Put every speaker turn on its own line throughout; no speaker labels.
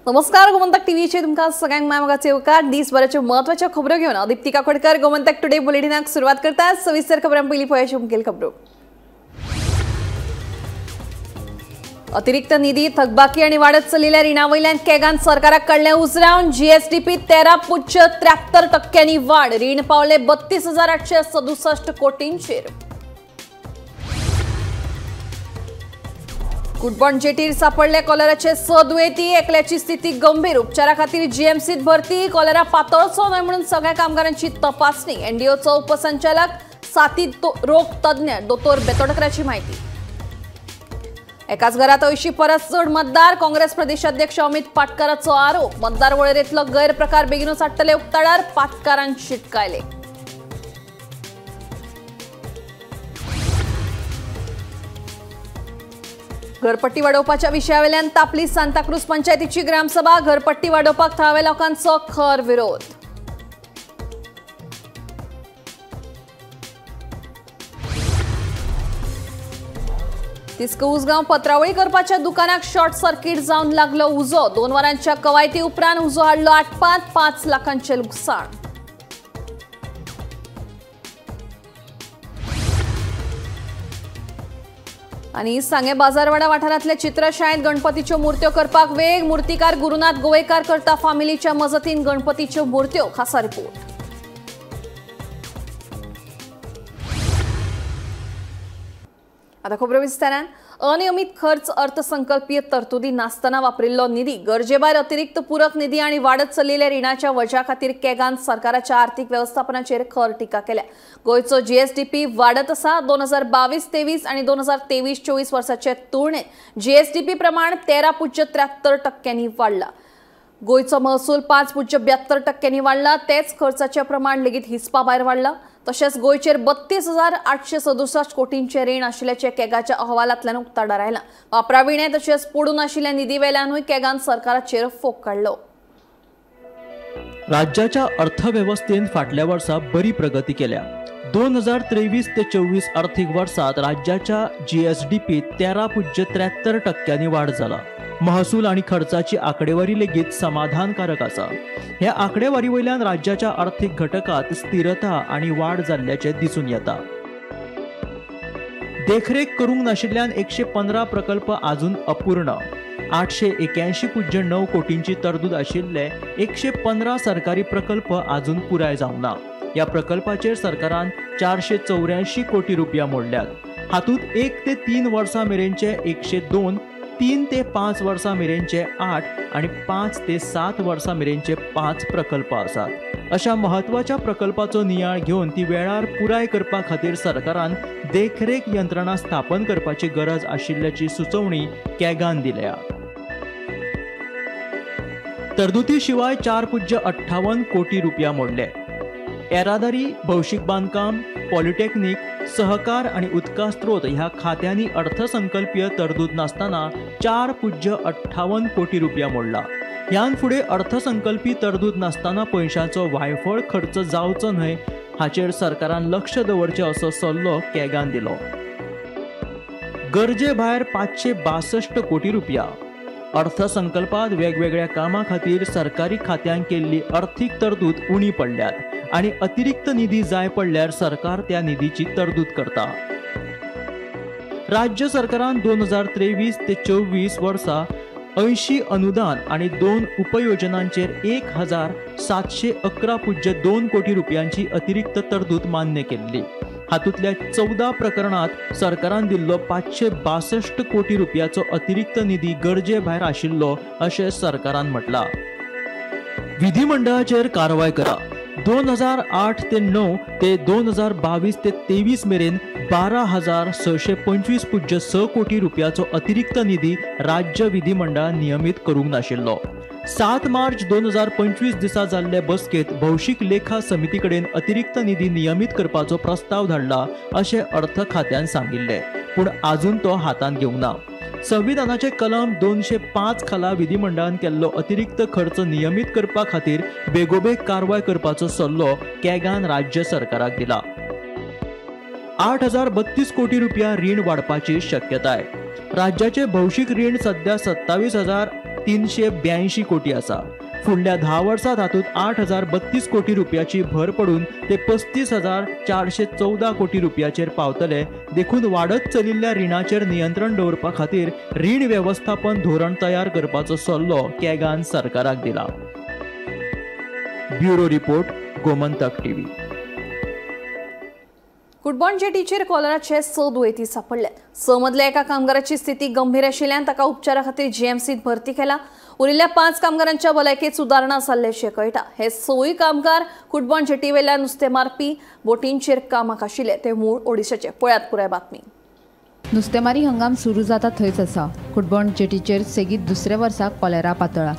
नमस्कार, गोमंतक टीव्हीचे तुमका सगळ्यांक मायमोगाचे उपकार. दिसभराच्यो महत्वाच्यो खबरो घेऊन दीप्ती काकोडकर गोमंतक टुडे बुलेटिनाक सुरुवात करतात. सविस्तर खबरां पयली पळोवया मुखेल खबरो. अतिरिक्त निधी, थकबाकी आणि वाढत चलिल्ल्या रिणावयल्यान केगान सरकाराक काडले उजरावन. जीएसडीपी 13.73% वाढ. रीण पावले 32,867 कोटींचेर. कुटबॉन जेटीर सापडले कॉलराचे 6 दुयेंती. एकल्याची स्थिती गंभीर. उपचारा खातीर जीएमसीत भरती. कॉलरा पातळचो न्हय म्हणून सगळ्या कामगारांची तपासणी. एनडीओचो उपसंचालक साथी रोग तज्ञ दोतोर बेतोडकराची माहिती. एकाच घरात 80 परस चड मतदार. काँग्रेस प्रदेशाध्यक्ष अमित पाटकरांचो आरोप. मतदार वळेरेंतलो गैरप्रकार बेगीनूच हाडटले उक्ताडार. पाटकरांक शिटकायले. घरपट्टी वाडोवपाच्या विशयावेल्यान तापली सांताक्रूज पंचायतीची ग्रामसभा. घरपट्टी वाडोवपाक थळाव्या लोकांचो खर विरोध. तिस्क उसगांव पत्रावळी करपाच्या दुकानाक शॉर्ट सर्किट जावन लागलो उजो. 2 वरांच्या कवायती उपरांत उजो हाडलो आटपांत. 5 लाखांचे लुकसाण. आणि सांगे बाजारवाडा वाठारांतल्या चित्रशाळेंत गणपतीच्यो मुर्त्यो करपाक वेग. मुर्तीकार गुरुनाथ गोवेकार करता फामिलीच्या मजतीन गणपतीच्यो मुर्त्यो. खासा रिपोर्ट. आता खबरो विस्तारान. अनियमित खर्च अर्थसंकल्पीय तरतुदी नासतना वापरिल्लो निधी, गरजेभायर अतिरिक्त पूरक निधी आणि वाढत चलिल्ल्या रिणाच्या वजा खातीर केगान सरकाराच्या आर्थिक व्यवस्थापनाचेर खर टिका केल्या. गोयचो जीएसडीपी वाढत आसा. 2022-23 आणि 2023-24 वर्साचे तुळनेत जीएसडीपी प्रमाण 13.73% वाढला. गोयचो महसूल 5.72% वाढला. तेच खर्चाचे प्रमाण लेगीत हिस्पा भायर वाढला. तशेंच गोयचेर 32,867 कोटींचे रीण आशिल्ल्याचे केगाच्या अहवालांतल्यान उक्ताडार आयला. वापराविणे तशेंच पडून आशिल्ल्या निधी वेल्यानूय केगान सरकाराचेर फोग काडलो.
राज्याच्या अर्थव्यवस्थेन फाटल्या वर्सा बरी प्रगती केल्या. 2023 ते 24 आर्थिक वर्षात राज्याच्या जीएसडीपीत 13.73% वाढ जाला. महसूल आणि खर्चाची आकडेवारी लेगीत समाधानकारक आसा. ह्या आकडेवारी वयल्यान राज्याच्या आर्थिक घटकात स्थिरता आणि वाढ जाल्ल्याचे दिसून येता. देखरेख करूंक नाशिल्ल्यान 115 प्रकल्प अजून अपूर्ण. 881.9 कोटींची तरतूद आशिल्ले 115 सरकारी प्रकल्प अजून पुराय जावना. या प्रकल्पाचेर सरकारान 484 कोटी रुपया मोडल्यात. हातूंत 1 ते 3 वर्सां मेरेनचे 102, 3 ते 5 वर्सां मेरेनचे 8 आणि 5 ते 7 वर्सां मेरेनचे 5 प्रकल्प आसात. अशा महत्वाच्या प्रकल्पाचो नियाळ घेऊन ती वेळार पुराय करपा खातीर सरकारान देखरेख यंत्रणा स्थापन करपाची गरज आशिल्ल्याची सुचोवणी केगान दिल्या. तरतुदी शिवाय 4.58 कोटी रुपया मोडले. येरादारी, भौशीक बांदकाम, पॉलिटेक्निक, सहकार आणि उदका स्त्रोत ह्या खात्यांनी अर्थसंकल्पीय तरतूद नासतना 4.58 कोटी रुपया मोडला. ह्यान फुडें अर्थसंकल्पीय तरतूद नासतना पयशांचो वायफळ खर्च जावचो न्हय हाचेर सरकारान लक्ष दवरचें असो सल्लो केगान दिलो. गरजे भायर 562 कोटी रुपया. अर्थसंकल्पात वेगवेगळ्या कामां खातीर सरकारी खात्यांक केल्ली आर्थीक तरतूद उणी पडल्यात आणि अतिरिक्त निधी जाय पडल्यार सरकार त्या निधीची तरतूद करता. राज्य सरकारान 2023 ते 24 वर्सा 80 अनुदान आणि 2 उपयोजनांचेर 1,711.2 कोटी रुपयांची अतिरिक्त तरतूद मान्य केल्ली. हातूंतल्या 14 प्रकरणात सरकारान दिल्लो 562 कोटी रुपयाचो अतिरिक्त निधी गरजे भायर आशिल्लो अशें सरकारान म्हटला. विधिमंडळाचेर कारवाय करा. 2008 ते 9 ते 2022 ते 23 मेरेन 12,625.6 कोटी रुपयाचो अतिरिक्त निधी राज्य विधिमंडळान नियमित करूंक नाशिल्लो. 7 मार्च 2025 दिसा जाल्ले बसकेत भौशीक लेखा समिती कडेन अतिरिक्त निधी नियमित करपाचो प्रस्ताव धाडला अशें अर्थ खात्यान सांगिल्ले, पूण आजून तो हातांत घेवंक ना. संविधानाचे कलम 205 खाला विधिमंडळान केल्लो अतिरिक्त खर्च नियमित करपा खातीर बेगोबेग कारवाय करपाचो सल्लो केगान राज्य सरकाराक दिला. 8,032 कोटी रुपया रीण वाडपाची शक्यताय. राज्याचे भौशीक रीण सध्या 382 कोटी आसा. फुडल्या 10 वर्सांत हातूंत 8,032 कोटी रुपयाची भर पडून ते 35,414 कोटी रुपयाचेर पावतले. देखून वाडत चलिल्ल्या रिणाचेर नियंत्रण दवरपा खातीर रीण वेवस्थापन धोरण तयार करपाचो सल्लो कॅगान सरकाराक दिला. Bureau report, Gomantak TV.
कुडबॉन जेटीचेर कॉलराचे 6 दुयेंती सापडल्यात. 6 मदल्या एका कामगाराची स्थिती गंभीर आशिल्ल्यान ताका उपचारा खातीर जीएमसीत भरती केला. उरिल्ल्या 5 कामगारांच्या भलायकेत सुदारणा जाल्ल्याचें कळटा. हे 6 कामगार कुडबॉन जेटी वेल्यान नुस्तें मारपी बोटींचेर कामाक आशिल्ले. ते मूळ ओडिशाचे. पळयात पुराय बातमी.
नुस्तेमारी हंगाम सुरू जाता थंयच आसा. कुडबॉन जेटीचेर सेगीत दुसऱ्या वर्सा कॉलेरा पातळ्ळा.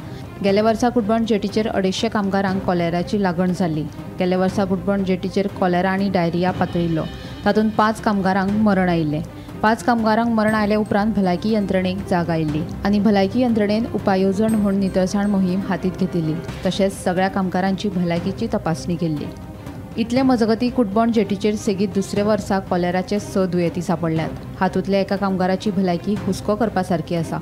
गेल्या वर्सा कुडबॉन जेटीचेर 250 कामगारांक कॉलेराची लागण जाल्ली. गेल्या वर्सा कुडबॉन जेटीचेर कॉलेरा आनी डायरिया पातळिल्लो. तातूंत 5 कामगारांक मरण आयिल्लें. 5 कामगारांक मरण आयले उपरांत भलायकी यंत्रणेक जाग आयिल्ली आनी भलायकी यंत्रणेन उपाययोजन म्हूण नितळसाण मोहीम हातींत घेतिल्ली. तशेंच सगळ्या कामगारांची भलायकीची तपासणी केल्ली. इतले मजगतीं कुडबॉन जेटीचेर सेगीत दुसऱ्या वर्सा कॉलेराचे 6 दुयेंती सापडल्यात. हातूंतल्या एका कामगाराची भलायकी हुस्को करपा सारकी आसा.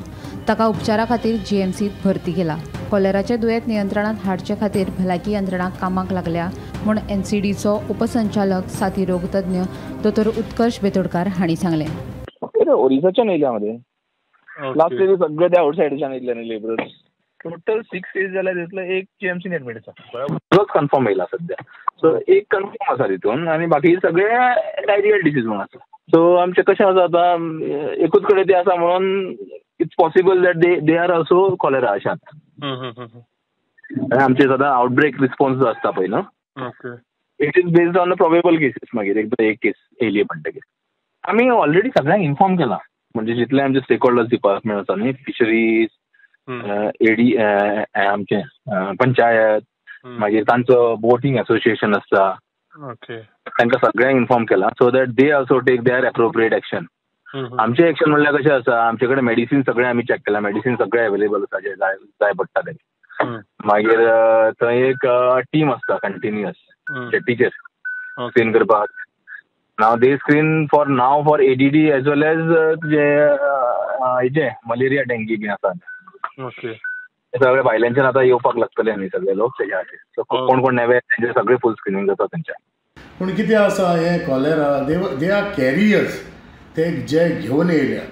ताका उपचारा खातीर जीएमसीत भरती केला. कॉलेराचें दुयेंत नियंत्रणांत हाडचे खातीर भलायकी यंत्रणा कामाक लागल्या म्हूण एनसीडीचो उपसंचालक साथी रोग तज्ञ दोतोर उत्कर्ष बेतोडकार हांणी सांगलें.
ओरिसाच्या न्हयल्यामध्ये लास्ट इयर सगळे ते आउटसायडीच्यान येयल्ले लेबरर्स. टोटल 6 केस जाल्यार तितले एक जीएमसीन एडमीट आसा. कन्फर्म येयला सध्या. सो एक कन्फर्म आसा तितून आनी बाकी सगळे डायरियल डिसीज म्हणून आसा. सो आमचे कशें आसा आतां एकूच कडेन ते आसा म्हणून it's possible that they are also cholera अशात. आमचे सदां आउटब्रेक रिस्पॉन्स जो आसता पळय न्हू, it is based on the probable cases. मागीर एकदां एक केस येयली म्हणटकीर आमी ऑलरेडी सगळ्यांक इन्फॉर्म केला. म्हणजे जितले आमचे स्टेक होल्डर्स डिपार्टमेंट आसा न्ही, फिशरीज, एडी, आमचे पंचायत, मागीर तांचो बोटींग असोसिएशन आसता, तांकां सगळ्यांक इन्फॉर्म केला so that they also take their appropriate action. आमचे एक्शन म्हणल्यार कशें आसा, आमचे कडेन मेडिसीन सगळे आमी चॅक केला. मेडिसीन सगळे अवेलेबल आसा जे जाय पडटा ते. मागीर थंय एक टीम आसता कंटिन्युअस जेटीचेर स्क्रीन करपाक. नाव दे screen for ADD as well as जे हेजे मलेरिया डेंगी बी आसा. सगळे भायल्यांच्यान आतां येवपाक लागतले न्ही सगळे लोक तेच्या खातीर. सो कोण कोण नेवे तेंचे सगळे फूल स्क्रीनिंग जाता तेंच्या.
पूण कितें आसा, हे कॉलेरा दे आर कॅरियर्स. ते जे घेवन येयल्या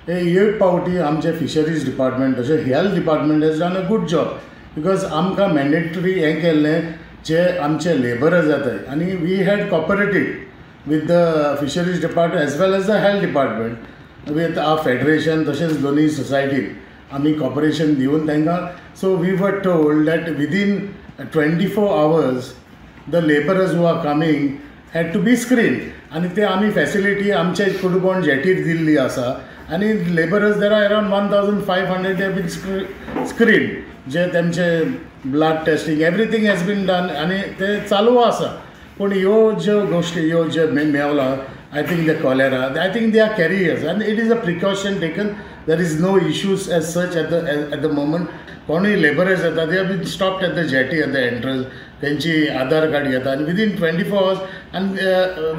हे एक पावटी आमचे फिशरीज डिपार्टमेंट तशें health department has done a good job. Because आमकां मॅन्डेटरी हें केल्लें जे आमचे लेबरर्स जाताय आनी we had cooperated with the fisheries department as well as the health department with our federation. तशेंच दोनूय सोसायटीक आमी कॉपरेशन दिवन तांकां. So we were told that within 24 hours the labourers who are coming had to be screen. आनी ते आमी facility आमचे कुडबॉन जेटीर दिल्ली आसा. आनी labourers there are around 1,500 have been screen. जे तेंचे blood testing everything has been done आनी ते चालू आसा. पूण ह्यो ज्यो गोश्टी ह्यो जे मेवला, I think the cholera, I think they are carriers आनी it is a precaution taken. There is no issues as such at the moment. कोणूय लेबरर्स येता they have been stopped at the jetty at the entrance. तेंची Aadhaar card घेता आनी विदीन 24 hours and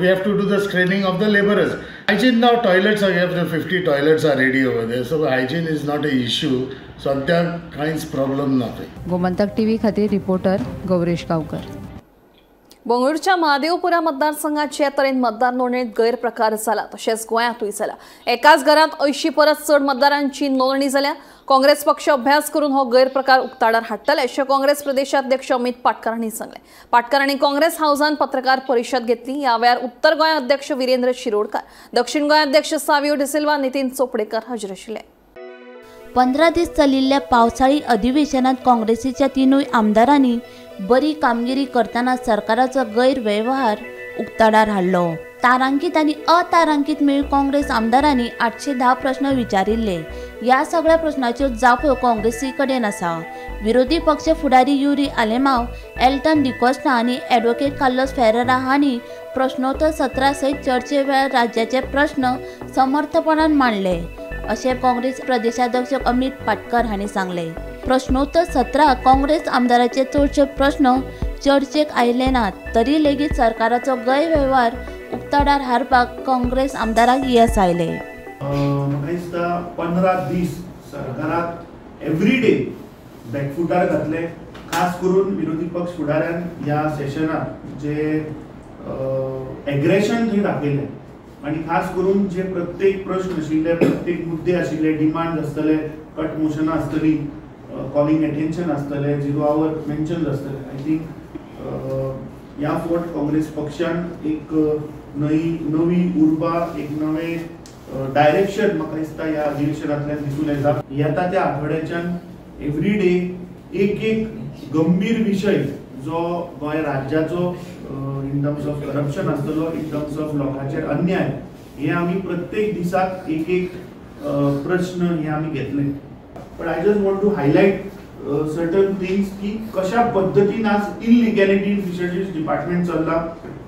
we have to do the screening of the laborers. Hygiene now, toilets are, 50 toilets are ready over there, so hygiene is not a issue. सध्या कांयच problem ना.
Gomantak TV खातीर reporter Gauresh Gaonkar.
बंगळुरूच्या Mahadevapura मतदारसंघात जे तरेन मतदार नोंदणीत गैरप्रकार जाला तशेंच गोंयांतूय जाला. एकाच घरांत 80 परस चड मतदारांची नोंदणी जाल्या. काँग्रेस पक्ष अभ्यास करून हो गैरप्रकार उक्ताडार हाडटले अशें काँग्रेस प्रदेशाध्यक्ष अमित पाटकर हांणी सांगलें. पाटकर हांणी काँग्रेस हाऊसान पत्रकार परिशद घेतली. ह्या वेळार उत्तर गोंय अध्यक्ष वीरेंद्र शिरोडकार, दक्षिण गोंय अध्यक्ष सावियो डिसिल्वा, नितीन चोपडेकर हाजीर आशिल्ले.
15 दीस चलिल्ल्या पावसाळी अधिवेशनात काँग्रेसीच्या 3 आमदारांनी बरी कामगिरी करताना सरकाराचो गैरव्यवहार उक्ताडार हाडलो. तारांकीत आणि अतारांकीत मेळून काँग्रेस आमदारांनी 810 प्रश्न विचारिल्ले. ह्या सगळ्या प्रश्नांच्यो जापो काँग्रेसी कडेन आसा. विरोधी पक्ष फुडारी युरी आलेमाव, एल्टन डिकोस्टा आनी ॲडव्होकेट कार्लोस फेरेरा हांणी प्रश्नोत्तर सत्रा सयत चर्चे वेळार राज्याचे प्रश्न समर्थपणान मांडले अशें काँग्रेस प्रदेशाध्यक्ष अमित पाटकर हांणी सांगले. प्रश्नोत्तर सत्राक काँग्रेस आमदाराचे चडशे प्रश्न चर्चेक आयले नात, तरी लेगीत सरकाराचो गैरव्यवहार उक्ताडार हाडपाक काँग्रेस आमदाराक येस आयले.
15 दीस सरकाराक एवरी डे बॅकफुटार घातले, खास करून विरोधी पक्ष फुडाऱ्यान ह्या सेशनात जे एग्रेशन थंय दाखयलें आनी खास करून जे प्रत्येक प्रश्न आशिल्ले, प्रत्येक मुद्दे आशिल्ले, डिमांड आसतले, कट मोशनां आसतली, कॉलिंग अटेन्शन आसतले, 0 आवर मेन्शन्स आसतले. आय थिंक ह्या फावट काँग्रेस पक्षान एक नवी उर्बा, एक नवें डायरेक्शन म्हाका दिसता ह्या अधिवेशनांतल्यान दिसून येता. येता त्या आठवड्याच्यान एवरी डे एक गंभीर विषय जो गोंय राज्याचो इन टर्म्स ऑफ करप्शन आसतलो, इन टर्म्स ऑफ लोकांचेर अन्याय, हे आमी प्रत्येक दिसाक एक प्रश्न हे आमी घेतले. But I just want to highlight certain things की कशा पद्धतीन आज इलिगॅलिटी इन फिशरीज डिपार्टमेंट चल्ला.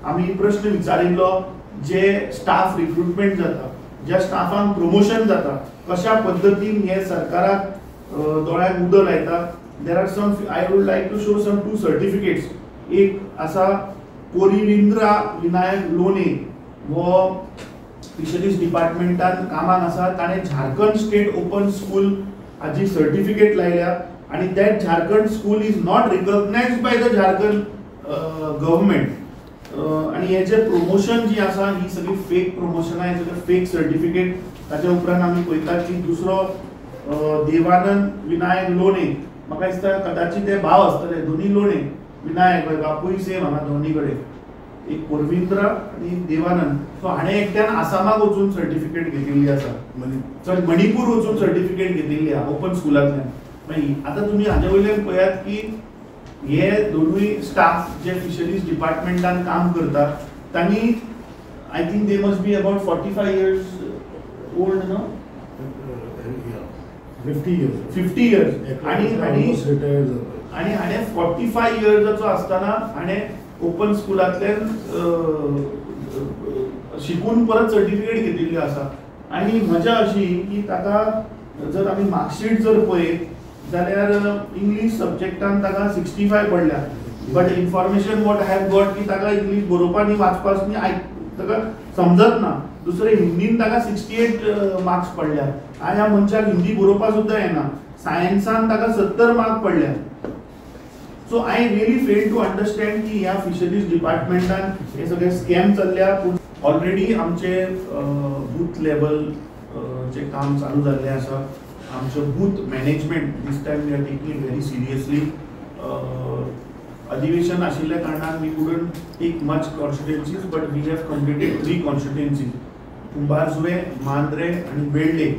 आमी प्रश्न विचारिल्लो जे स्टाफ रिक्रुटमेंट जाता, ज्या स्टाफांक प्रमोशन जाता, कशा पद्धतीन हे सरकाराक दोळ्याक उदक लायता. There are some, I would like to show some 2 certificates. एक आसा पोरिविंद्रा विनायक लोने, वो फिशरीज डिपार्टमेंटान कामाक आसा. ताणें झारखंड स्टेट ओपन स्कूल हाची सर्टिफिकेट लायल्या आनी that Jharkhand school is not recognised by the Jharkhand government. आनी हे जे प्रमोशन जी आसा ही सगळी फेक प्रमोशनां, हे सगळे फेक सर्टिफिकेट. ताच्या उपरांत आमी पळयतात की दुसरो देवानंद विनायक लोणे, म्हाका दिसता कदाचित ते भाव आसतले, दोनी लोणे विनायक, बापूय सेम हांगा दोनी कडेन, एक पोरविंद्रा आनी देवानंद. सो हाणें एकट्यान आसामाक वचून सर्टिफिकेट घेतिल्ली आसा, मणिपूर वचून सर्टिफिकेट घेतिल्ली आहा ओपन स्कुलांतल्यान. मागीर आतां तुमी हाजे वयल्यान पळयात की हे दोनूय स्टाफ जे फिशरीज डिपार्टमेंटान काम करता, तांणी I think they must be about 45 years old, no 50 years. आणि हाणें 45 yearsचो आसतना हाणें ओपन स्कुलांतल्यान शिकून परत सर्टिफिकेट घेतिल्ली आसा. आनी मजा अशी की ताका जर आमी मार्कशीट जर पळयत जाल्यार इंग्लीश सब्जेक्टान ताका 65 पडल्या. But information what I have got की ताका इंग्लीश बरोवपा आनी वाचपास ताका समजत ना. दुसरे हिंदीन ताका 68 मार्क्स पडल्या. आनी ह्या मनशाक हिंदी बरोवपा सुद्दां येना. सायन्सान ताका 70 मार्क पडल्या. So I really fail to understand की ह्या फिशरीज डिपार्टमेंटान हे सगळे स्कॅम चल्ल्या. पूण ऑलरेडी आमचे बूथ लेवल जे काम चालू जाल्लें आसा, आमचो booth management this time we are taking it very seriously. अधिवेशन आशिल्ल्या कारणान we couldn't take much constituencies, but we have completed 3 constituencies, Kumbharjua, Mandrem आणि बेळ्ळे.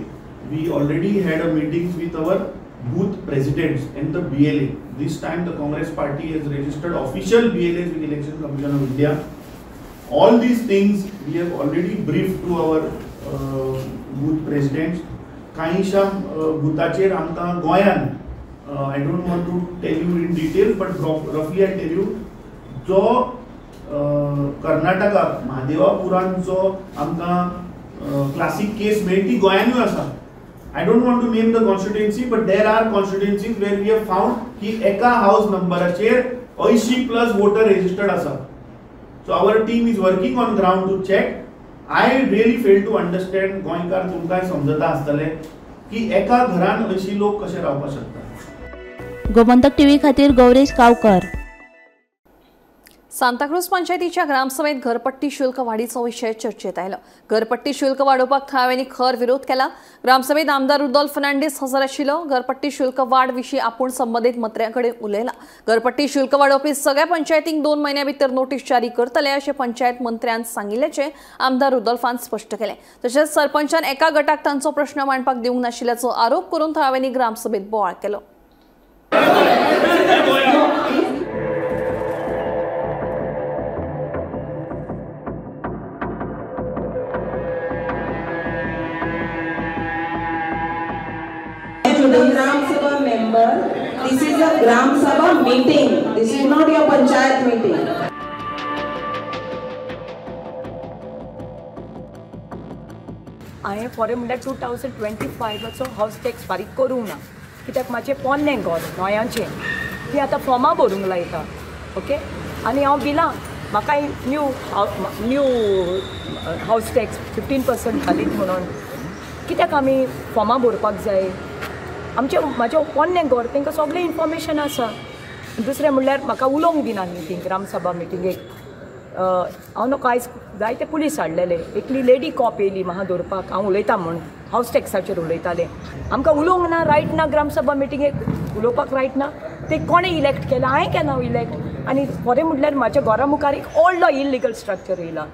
We already had a meetings with our booth presidents and the BLA. This time the Congress party has registered official BLAs with Election Commission of India. All these things we have already briefed to our booth presidents. काहीशा बुथाचेर आमकां गोंयान, I don't want to tell you in detail, but roughly I tell you, जो कर्नाटका महादेवापुरान जो आमकां classic केस मेळ्ळी ती गोंयानूय आसा. I don't want to name the constituency, but there are constituencies where we have found ki eka house numberacher 80+ voter registered asa. So our team is working on ground to check. I really fail to understand गोंयकार तुमकां समजता आसतले की एका घरान 80 लोक कशे रावपाक शकतात.
गोमंतक टीव्ही खातीर गौरेश गावकर.
सांताक्रूज पंचायतीच्या ग्रामसभेत घरपट्टी शुल्क वाढीचो विषय चर्चेत आयलो. घरपट्टी शुल्क वाडोवपाक थळाव्यांनी खर विरोध केला. ग्रामसभेत आमदार रुदोल्फ फर्नांडीस हजर आशिल्लो. घरपट्टी शुल्क वाड विशीं आपूण संबंदीत मंत्र्यांकडे उलयला. घरपट्टी शुल्क वाडोवपी सगळ्या पंचायतींक 2 म्हयन्यां भितर नोटीस जारी करतले अशें पंचायत मंत्र्यान सांगिल्ल्याचें आमदार रुदोल्फान स्पश्ट केलें. तशेंच सरपंचान एका गटाक तांचो प्रश्न मांडपाक दिवंक नाशिल्ल्याचो आरोप करून थळाव्यांनी ग्रामसभेत बोवाळ केलो.
Gram Sabha member, this is a Gram Sabha meeting. This is not your panchayat meeting.
हांवें फॉर म्हणल्यार 2025चो हावस टॅक्स फारीक करूंक ना, कित्याक म्हाजें पोन्नें घर नोयांचें ती आतां फॉर्मां भरूंक लायता. ओके, आनी हांव बिलां म्हाका न्यू हावस टॅक्स 15% घालीत म्हणून कित्याक आमी फॉर्मां भरपाक जाय. म्हाजे पोन्नें घर तांकां सगळें इन्फॉर्मेशन आसा. दुसरें म्हणल्यार म्हाका उलोवंक दिना न्ही ग्रामसभा मिटिंगेक. हांव न्हू कांयच जायते पुलीस हाडलेले. एकली लेडी कॉप येयली म्हाका धरपाक. हांव उलयतां म्हूण हावस टॅक्साचेर उलयतालें. आमकां उलोवंक ना, रायट ना ग्रामसभा मिटिंगेक उलोवपाक रायट ना. ते कोणें इलेक्ट केला? हांवें केला इलेक्ट. आनी खरें म्हटल्यार म्हाज्या घरा मुखार एक व्हडलो इल्लिगल स्ट्रक्चर येयला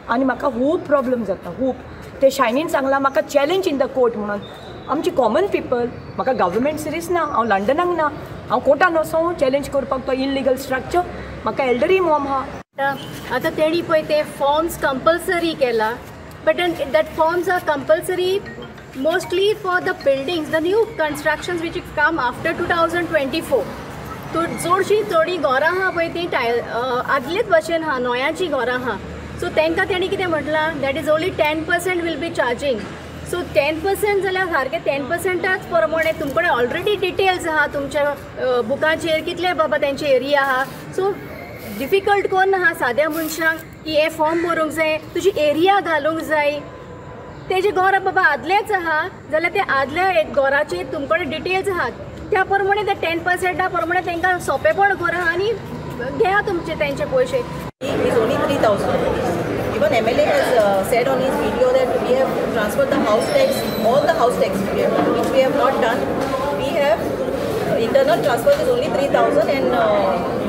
आनी म्हाका खूब प्रॉब्लम जाता खूब. ते शायनीन सांगलां म्हाका चॅलेंज इन द कोर्ट म्हणून. आमची कॉमन पीपल, म्हाका गव्हर्मेंट सिरीज ना, हांव लंडनाक ना, हांव कोर्टान वचूं चॅलेंज करपाक तो इल्लिगल स्ट्रक्चर. म्हाका एल्डरी मॉम आहा.
आतां तेणी पळय ते फॉर्म्स कंपल्सरी केला, but that forms are compulsory mostly for the buildings, the new constructions which come after 2024. चडशीं थोडीं घरां आहा पळय ती आदलेच भशेन आहा, नोयाची घरां आहा. सो तांकां तेणी कितें म्हटलां, that is only 10% will be charging. So 10% जाल्यार सारकें 10%च प्रमाणे तुमचे कडेन ऑलरेडी डिटेल्स आहा तुमच्या बुकाचेर कितले बाबा तेंचे एरिया आहा. सो डिफिकल्ट कोन्न आहा साद्या मनशांक की हे फॉर्म भरूंक जाय, तुजी एरिया घालूंक जाय. तेजे घर बाबा आदलेच आहा जाल्यार ते आदल्या घराचेर तुमचे कडेन डिटेल्स आहात, त्या प्रमाणे ते 10% प्रमाणे तांकां सोंपेपण करा आनी घेया तुमचे तेंचे पयशे.
It's only 3,000 rupees. Even MLA has said on his video that we have transferred the house tax, all the house tax which we have not done. We have internal transfer is only 3,000 and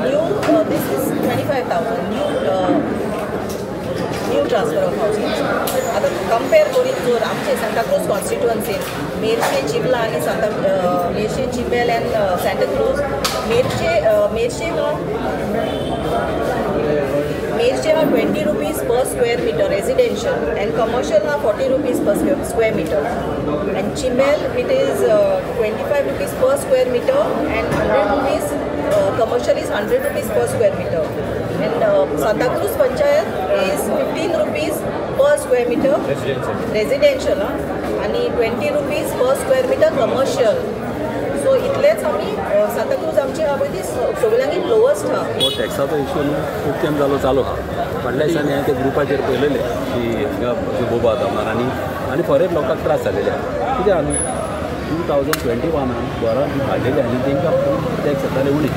new this is 25,000 new transfer of house tax. आता compare करीत जर आमचे Santacruz constituency Merces, चिंबला आणि Merces, चिंबेल end Santacruz, Merces हा 20 rupees per square meter residential and commercial ha 40 rupees per square meter, and Chimbel it is 25 rupees per square meter and 100 rupees commercial is 100 rupees per square meter, and Santa Cruz Panchayat is 15 rupees per square meter residential and 20 rupees per square meter commercial. So इतलेच आमी सांताक्रूज आमची हा पळय ती सगळ्यांनी lowest हा.
हो टॅक्साचो issue न्हू खूब टायम जालो चालू आहा. फाटल्या दिसांनी हांवें ते ग्रुपाचेर पळयलेले की हिंगा बोबो जाता म्हणून आनी फॉरेन लोकांक त्रास जालेले आहा. कित्याक न्हू 2021 घरां बी हाडलेली आनी तांकां टॅक्स येताले उणी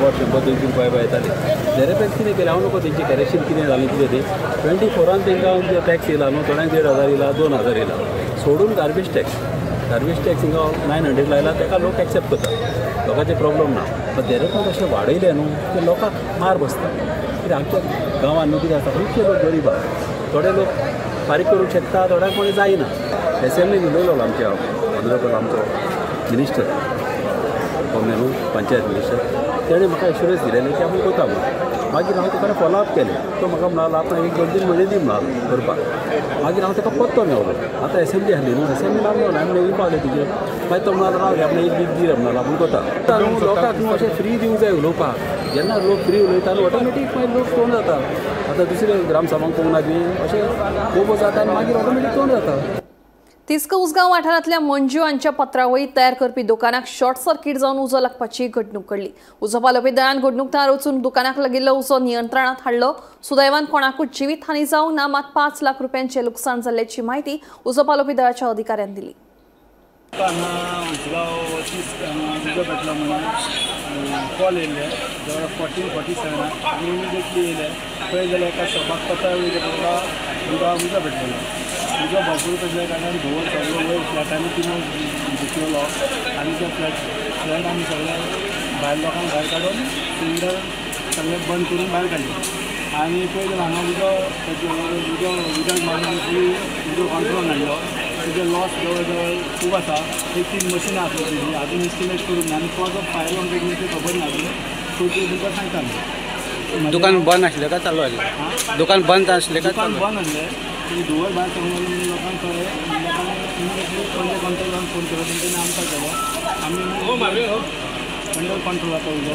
वर्स 100-200 रुपया येताले. दरेपेक्स कितें केलें हांव नको तेंचे करेक्शन कितें जालें कितें तें 24 तांकां टॅक्स येयला न्हू, थोड्यांक 1,500 येयला, 2,000 येयला. सोडून गार्बेज टॅक्स हिंगा 900 लायला ताका लोक एक्सेप्ट करता, लोकांचे प्रॉब्लम ना. पण दरेपाक अशें वाडयलें न्हू ते लोकांक मार बसता. कित्याक आमच्या गांवांत न्हू कितें जाता खुबशे लोक गरीब आहा, थोडे लोक फारीक करूंक शकता, थोड्यांक कोणी जायना. एसेंब्लीन उलयलो आमच्या ऑनरेबल आमचो मिनिस्टर कोण न्हू पंचायत मिनिस्टर, तेणें म्हाका एश्युरन्स दिलेलें की आमी करता म्हणून. मागीर हांवें तुका फॉलोअप केलें, तो म्हाका म्हणालो आपण 1-2 म्हयने दी म्हणालो करपाक. मागीर हांव ताका पत्तो मेळलो. आतां एसेंब्ली आसली न्हू, एसेंब्लीन आमी येवंक पावले तुजेर. मागीर तो म्हणालो राव आपण 1 वीक दी म्हणून आपूण करता. लोकांक न्हू अशें फ्री दिवंक जाय उलोवपाक. जेन्ना लोक फ्री उलयताले ऑटोमॅटीक मागीर लोक तोंड जाता. आतां दुसरे ग्रामसभांक पळोवंक बी अशें खूब जाता आनी मागीर ऑटोमॅटीक तोंड जाता.
तिस्क उसगांव वाठारांतल्या मंजू हांच्या पत्रावळी तयार करपी दुकानाक शॉर्ट सर्किट जावन उजो लागपाची घडणूक घडली. उजो पालोवपी दळान घडणूक थळार वचून दुकानाक लागिल्लो उजो नियंत्रणांत हाडलो. सुदैवान कोणाकूच जिवीत हानी जावंक ना, मात 5 लाख रुपयांचे लुकसाण जाल्ल्याची म्हायती उजो पालोवपी दळाच्या अधिकाऱ्यान दिली.
कॉल येयले जवळ 1447 आनी इमिडिएटली येयले पळय जाल्यार एका शॉपाक पत्ता तुमकां उजो भेटलेलो. उजो भरपूर पेटल्या कारणान धुंवर सगळो वयर फ्लॅटांनी तिनून घुसलेलो आनी ते फ्लॅट आमी सगळे भायर लोकांक भायर काडून सिलिंडर सगळे बंद करून भायर काडले. आनी पळय जाल्यार हांगा उदक मारून उजो कंट्रोल हाडलो. तुजे लॉस जवळ जवळ खूब आसा. 3 मशिनां आसली तेजी आजून एस्टिमेट करूंक ना आनी cause of fire on pregnancy खबर ना सो ते तुमकां सांगता.
दुकान बंद आसलें काय चालू आसलें? दुकान बंद आसलें काय?
दुकान बंद आसलें. धुंवर भायर सगळें लोकांक कळ्ळें. लोकांक इमिडिएटली पंच कंट्रोलान फोन केलो, तेंच्यांनी आमकां केलो. आमी अंडर कंट्रोल जाता उजो.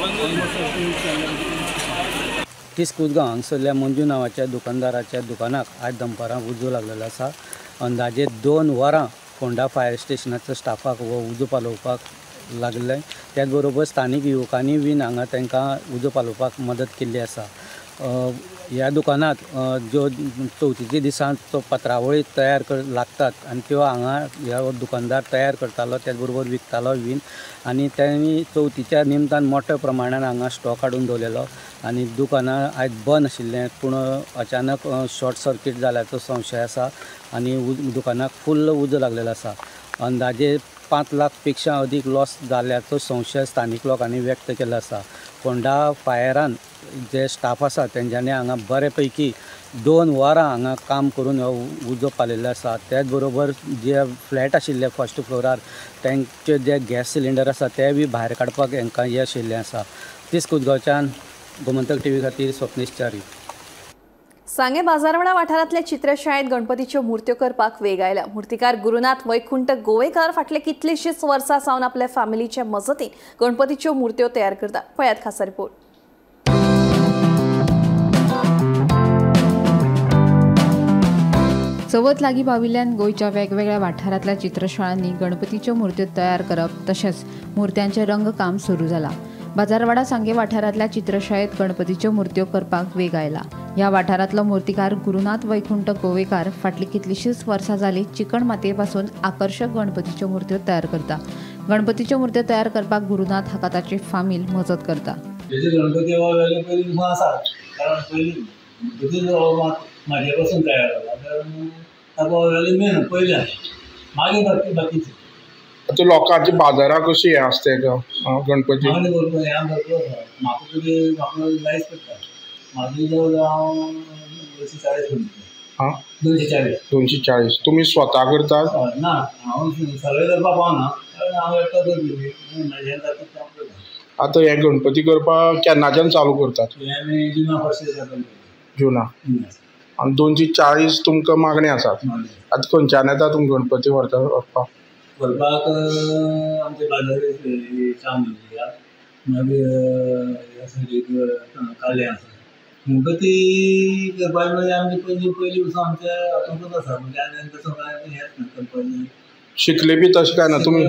तिस्क उसगांव हांगसरल्या मंजू नांवाच्या दुकानदाराच्या दुकानाक आज दनपारां उजो लागलेलो आसा. अंदाजे 2 वरां फोंडा फायर स्टेशनाच्या स्टाफाक हो उजो पालोवपाक लागले. त्याच बरोबर स्थानीक युवकांनी बीन हांगा तांकां उजो पालोवपाक मदत केल्ली आसा. ह्या दुकानात ज्यो चवथीच्या दिसांत तो पत्रावळी तयार लागतात आनी त्यो हांगा ह्या दुकानदार तयार करतालो त्याच बरोबर विकतालो बीन आनी त्यांनी चवथीच्या निमतान मोठ्या प्रमाणात हांगा स्टॉक हाडून दवरलेलो आनी दुकानां आयज बंद आशिल्लें पूण अचानक शॉर्ट सर्कीट जाल्याचो संशय आसा आनी दुकानाक फुल्ल उजो लागलेलो आसा. अंदाजे 5 लाख पेक्षा अदीक लॉस जाल्याचो संशय स्थानिक लोकांनी व्यक्त केलो आसा. फोंडा फायरान जे स्टाफ आसा तेंच्यांनी हांगा बरे पैकी 2 वरां हांगा काम करून हो उजो पालयल्लो आसा. त्याच बरोबर जे फ्लॅट आशिल्ले फर्स्ट फ्लोरार तांचे जे गॅस सिलिंडर आसा ते बी भायर काडपाक हांकां यश येयल्लें आसा. तीस कुदगांवच्यान गोमंतक टीव्ही खातीर स्वप्नीश च्यारी.
सांगे बाजारवाडा वाठारांतल्या चित्रशाळेत गणपतीच्यो मुर्त्यो करपाक वेग आयला. मुर्तीकार गुरुनाथ वैकुंठ गोवेकर फाटले कितलींशींच वर्सां सावन आपल्या फॅमिलीचे मजतीन गणपतीच्यो मुर्त्यो तयार करता. पळयात खासा रिपोर्ट.
चवथ लागीं पाविल्ल्यान गोंयच्या वेगवेगळ्या वाठारांतल्या चित्रशाळांनी गणपतीच्यो मुर्त्यो तयार करप तशेंच मुर्त्यांचें रंगकाम सुरू जालां. बाजारवाडा सांगे वाठारांतल्या चित्रशाळेत गणपतीच्यो मुर्त्यो करपाक वेग आयला. ह्या वाठारांतलो मुर्तीकार गुरुनाथ वैकुंठ गोवेकार फाटलीं कितलींशींच वर्सां जालीं चिकण मातये पासून आकर्षक गणपतीच्यो मुर्त्यो तयार करता. गणपतीच्यो मुर्त्यो तयार करपाक गुरुनाथ हाका ताची फामील मजत करता.
गणपती पयलीं आसा कारण पयलीं म्हाजे पासून तयार जाला ताका मेन पयलीं मागीर बाकीचे
आता लोकांची बाजारां कशी हे आसता गणपती
म्हाका लायस पडटा मागीर हांव
240 तुमी स्वता करतात?
ना हांव सगळें करपाक पावना कारण हांव एकटो करपी.
आतां हे गणपती करपाक केन्नाच्यान चालू करतात?
आमी जुना फर्स्ट
जुना आनी 240 तुमकां मागणी आसात. आतां खंयच्यान येता तुमकां गणपती व्हरपाक?
आमचे बाजारी चांदी मागीर काले आसा गणपती करपाक म्हणजे आमची पयलीं पासून आमचे हातूंतच आसा म्हणजे आनी तसो कांय हेंच ना करपाचें.
शिकले बी तशें काय ना तुमी?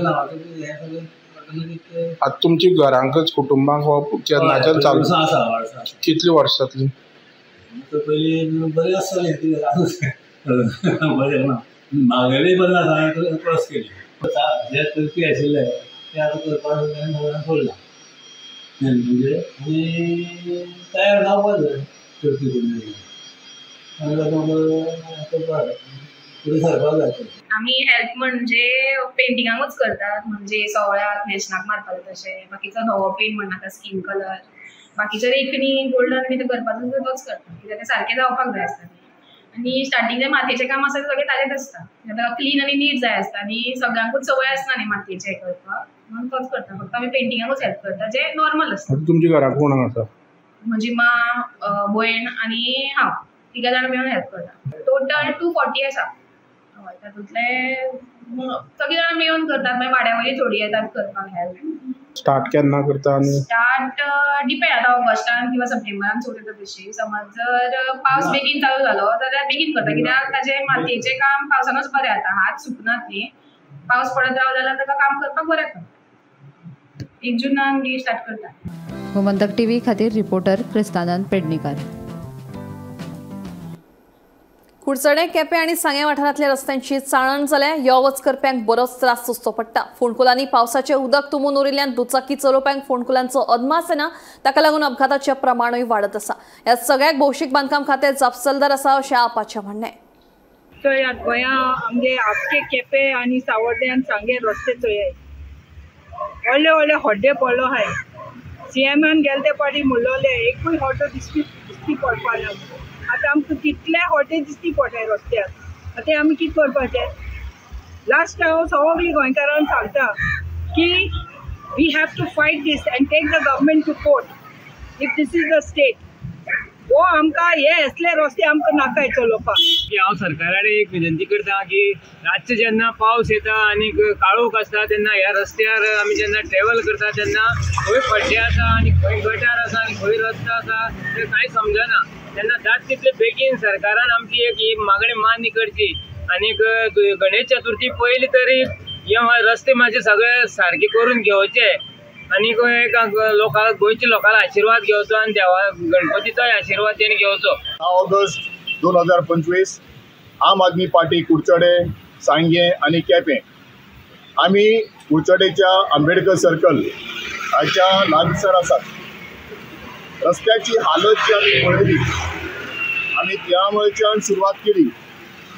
आतां तुमची घरांकच कुटुंबाक हो केन्नाच्यान चालू
आसा?
कितलीं वर्सां जातलीं?
पयलीं बरें आसतलें बरें ना म्हागेलें बरें आसा हांवें क्रॉस केली. जे करपी आशिल्ले ते आतां करपाक सोडला म्हणजे आनी तयार जावपाक जाय करपी करून फुडें सरपाक जाय.
आमी हेल्प म्हणजे पेंटिंगांकूच करतात म्हणजे सवळ्याक नेशनाक मारपाक तशें बाकीचो धवो पेंट म्हणटा स्कीन कलर बाकीचे रेखणी गोल्डन बी करपाचो तोच करता कित्याक ते सारकें जावपाक जाय आसता. आनी स्टार्टींग जे मातयेचें काम आसा तें सगळें ताजेंच आसता ताका क्लीन आनी नीट जाय आसता आनी सगळ्यांकूच संवय आसना न्ही मातयेचें हें करपाक म्हणून तोच करता. फक्त आमी पेंटिंगाकूच हेल्प करता जे नॉर्मल आसता.
तुमच्या घराक कोण आसा?
म्हजी मां भयण आनी हांव 3 जाण मेळून हेल्प करता. टोटल 240 आसा. हय तातूंतले सगळीं जाणां मेळून करतात. मागीर वाड्या वयली थोडी येतात करपाक हेल्प.
स्टार्ट केन्ना करता? आनी
स्टार्ट डिपेंड आतां ऑगस्टान किंवा सप्टेंबरान चवथ येता तशी. समज जर पावस बेगीन चालू जालो जाल्यार बेगीन करता कित्याक ताजें मातयेचें काम पावसानूच बरें जाता. हात सुकनात न्ही पावस पडत रावलो जाल्यार ताका काम करपाक बरें पडटा. 1 जुनान बी स्टार्ट करता.
गोमंतक टीव्ही खातीर रिपोर्टर क्रिस्तानंद पेडणेकर.
कुडचडे केपें आनी सांगे वाठारांतल्या रस्त्यांची चाळण जाल्या. यो वच करप्यांक बरोच त्रास सोंसचो पडटा. फोंडकुलांनी पावसाचें उदक तुंबून उरिल्ल्यान दुचाकी चलोवप्यांक फोंडकुलांचो अदमास येना. ताका लागून अपघाताचें प्रमाणूय वाडत आसा. ह्या सगळ्याक भौशीक बांदकाम खातें जापसालदार आसा अशें आपाचें म्हणणें.
चोया गोंयांत आमगे आपके केपें आनी सावर्डे आनी सांगे रस्ते चोयाय व्हडले व्हडले हड्डे पडलो हाय. सीएमान गेले ते पाटी म्हणलोले एकूय हड्डो दिसती पडपा ना. आतां आमकां कितले हड्डे दिसती पडटाय रस्त्याक. आतां आमी कितें करपाचें? लास्ट हांव सगळीं गोंयकारांक सांगता की we have to fight this and take the government to court if this is the state. हो आमकां हे असले रस्ते आमकां नाकाय चलोवपाक.
हांव सरकारा कडेन एक विनंती करता की रातचे जेन्ना पावस येता आनी काळोख आसता तेन्ना ह्या रस्त्यार आमी जेन्ना ट्रॅव्हल करता तेन्ना खंय खड्डे आसा आनी खंय गटार आसा आनी खंय रस्तो आसा तें कांय समजना. तेन्ना जाता तितले बेगीन सरकारान आमची एक ही मागणी मान्य करची आनी गणेश चतुर्थी पयलीं तरी हे रस्ते मातशे सगळे सारके करून घेवचे आनी लोकांक गोंयच्या लोकांक आशिर्वाद घेवचो आनी देवा गणपतीचोय आशिर्वाद तेणी घेवचो.
ऑगस्ट 2025 आम आदमी पार्टी कुडचडे, सांगे आनी केपें आमी कुडचडेच्या आंबेडकर सर्कल हाच्या लागींसर आसात. रस्त्याची हालत जी आमी पळयली आमी त्या मुळेच्यान सुरवात केली.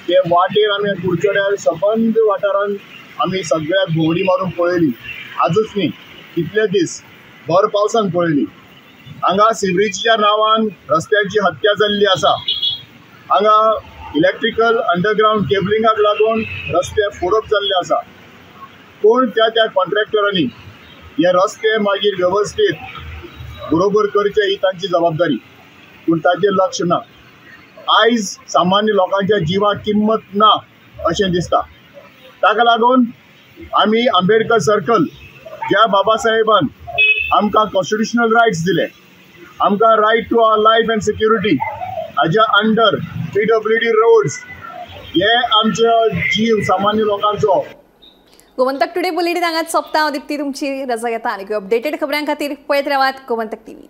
ते वाटेर आमी कुडचड्यार सबंद वाठारांत आमी सगळ्याक भोंवडी मारून पळयली. आजूच न्ही, कितले दीस भर पावसान पळयली. हांगा सिवरेजीच्या नांवान रस्त्याची हत्या जाल्ली आसा. हांगा इलेक्ट्रिकल अंडरग्राउंड केबलिंगाक लागून रस्ते फोडप जाल्ले आसा. कोण त्या कॉन्ट्रॅक्टरांनी हे रस्ते मागीर वेवस्थीत बरोबर करचे ही तांची जबाबदारी, पूण ताचेर लक्ष ना. आयज सामान्य लोकांच्या जिवाक किंमत ना अशें दिसता. ताका लागून आमी आंबेडकर सर्कल, ज्या बाबा साहेबान आमकां कॉन्स्टिट्युशनल रायट्स दिले, आमकां right to our life and security, हाज्या अंडर PWD रोड्स, हे आमचे जीव सामान्य लोकांचो.
गोमंतक टुडे बुलेटिन हांगाच सोंपता. हांव दिप्ती तुमची रजा घेता. आनी अपडेटेड खबरां खातीर पळयत रावात गोमंतक TV.